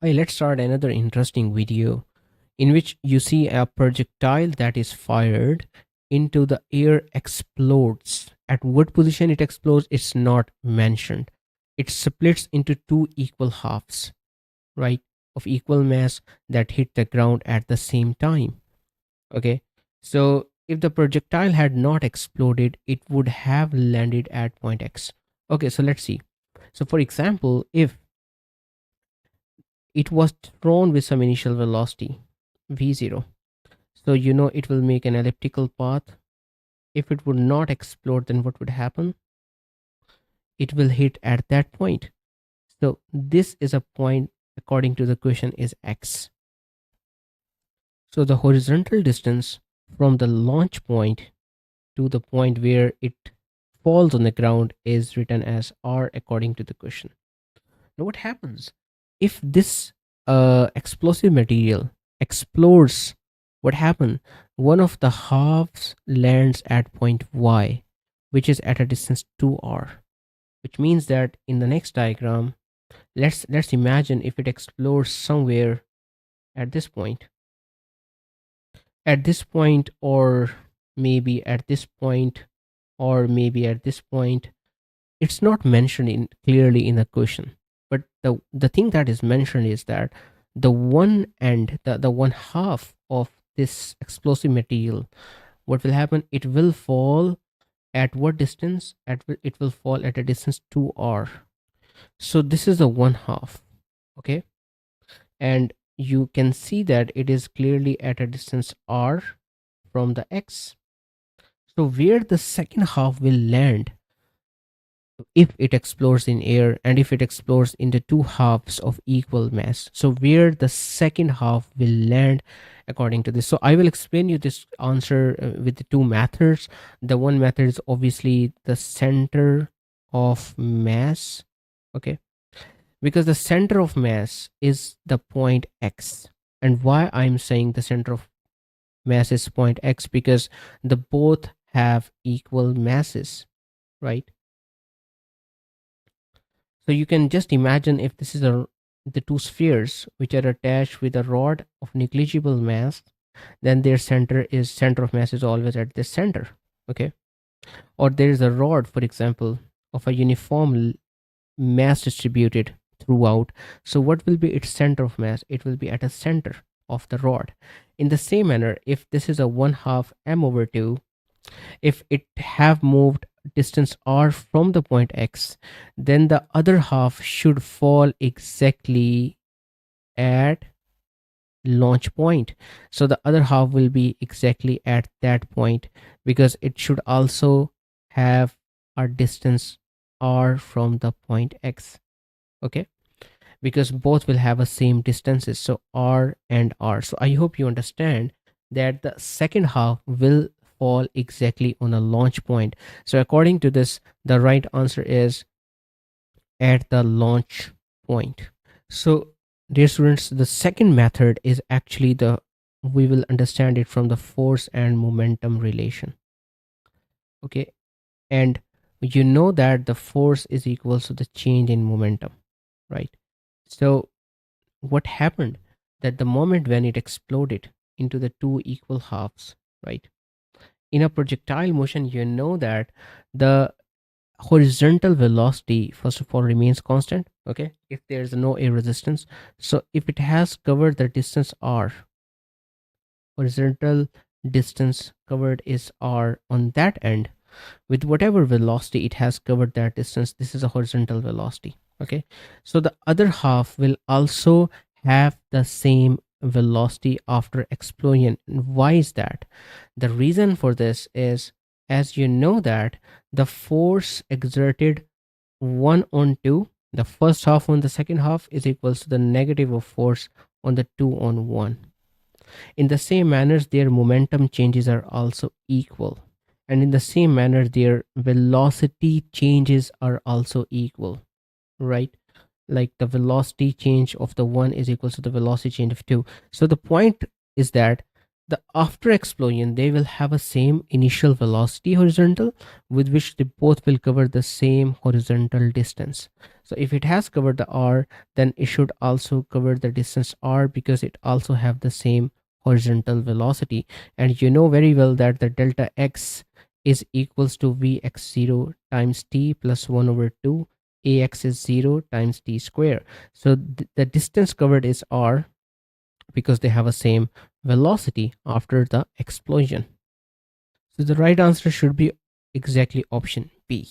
Hey, let's start another interesting video in which you see a projectile that is fired into the air explodes. At what position it explodes, it's not mentioned. It splits into two equal halves, right, of equal mass that hit the ground at the same time. Okay, so if the projectile had not exploded, it would have landed at point X. Okay, so let's see. So, for example, if it was thrown with some initial velocity v0, so you know it will make an elliptical path. If it would not explode, then what would happen? It will hit at that point. So this is a point, according to the question, is X. So the horizontal distance from the launch point to the point where it falls on the ground is written as R according to the question. Now what happens if this explosive material explodes? What happens? One of the halves lands at point Y, which is at a distance 2r, which means that in the next diagram, let's imagine if it explodes somewhere at this point, or maybe at this point, or maybe at this point. It's not mentioned in clearly in the question, but the thing that is mentioned is that the one end, the one half of this explosive material, what will happen, it will fall at what distance? It will fall at a distance 2r. So this is the one half. Okay, and you can see that it is clearly at a distance r from the X. So where the second half will land if it explodes in air, and if it explodes into two halves of equal mass, so where the second half will land according to this. So I will explain you this answer with the two methods. The one method is obviously the center of mass. Okay, because the center of mass is the point X. And why I'm saying the center of mass is point X, because the both have equal masses, right? So you can just imagine if this is the two spheres which are attached with a rod of negligible mass, then their center of mass is always at the center. Okay, or there is a rod, for example, of a uniform mass distributed throughout. So what will be its center of mass? It will be at a center of the rod. In the same manner, if this is a 1/2 m/2, if it have moved distance r from the point X, then the other half should fall exactly at launch point. So the other half will be exactly at that point, because it should also have a distance r from the point X. Okay, because both will have the same distances, so r and r. So I hope you understand that the second half will fall exactly on a launch point. So according to this, the right answer is at the launch point. So dear students, the second method is actually the we will understand it from the force and momentum relation. Okay, and you know that the force is equals to the change in momentum, right? So what happened, that the moment when it exploded into the two equal halves, right, in a projectile motion, you know that the horizontal velocity first of all remains constant. Okay, if there's no air resistance, so if it has covered the distance r, horizontal distance covered is r on that end, with whatever velocity it has covered that distance, this is a horizontal velocity. Okay, so the other half will also have the same velocity after explosion. Why is that? The reason for this is, as you know, that the force exerted 1 on 2, the first half on the second half, is equals to the negative of force on the 2 on 1. In the same manner, their momentum changes are also equal, and in the same manner their velocity changes are also equal, right? Like the velocity change of the one is equal to the velocity change of two. So the point is that The after explosion they will have a same initial velocity horizontal with which they both will cover the same horizontal distance. So if it has covered the r, then it should also cover the distance r because it also have the same horizontal velocity. And you know very well that the delta x is equals to vx0 times t plus 1 over 2 ax is 0 times t square. So the distance covered is r because they have a same velocity after the explosion. So the right answer should be exactly option B.